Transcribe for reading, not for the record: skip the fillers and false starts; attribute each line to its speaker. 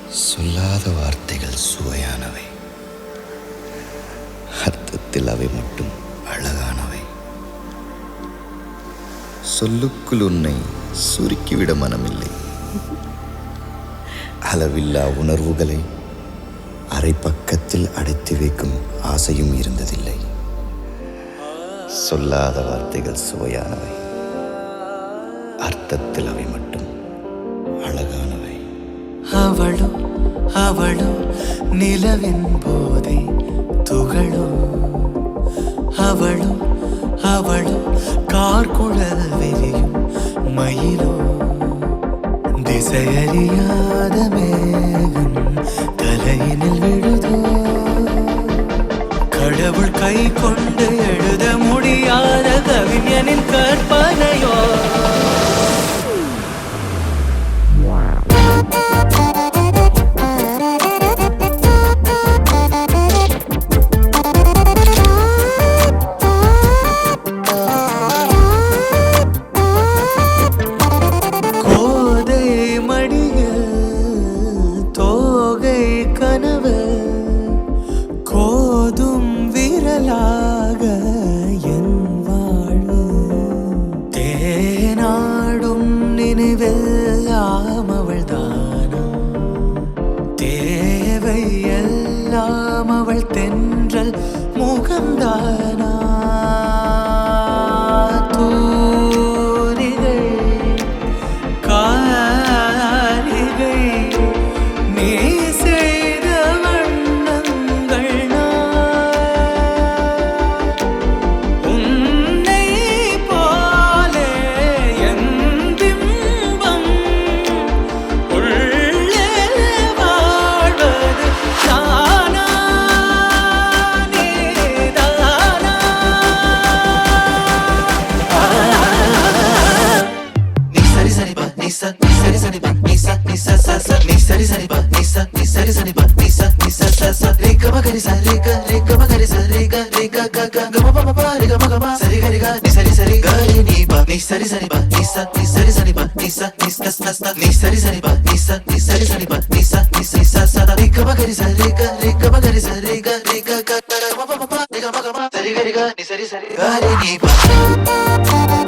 Speaker 1: சொல்லாத வார்த்தைகள் சுவையானவை, அர்த்தத்தில் அவை மட்டும் அழகானவை. சொல்லுக்குள் உன்னை சுருக்கிவிட மனமில்லை. அளவில்லா உணர்வுகளை அரை பக்கத்தில் அடைத்து வைக்கும் ஆசையும் இருந்ததில்லை. சொல்லாத வார்த்தைகள் சுவையானவை, அர்த்தத்தில் அவை மட்டும் அழகானவை.
Speaker 2: அவளோ அவளோ நிலவின் போதை துகளோ, அவளோ அவளோ கார்குழல் வெளியும் மயிலோ, திசையறியாத மேகம் தலையினில் விழுதோ, கடவுள் கை கொண்டு எழுத முடியாத கவிஞனின் கற்பனையோ. கோதும் விரலாக என் வாழ்வு, தேனாடும் நினைவெல்லாம் அவள் தானா, தேவை எல்லாம் அவள் தென்றல் முகம்தானா. Sari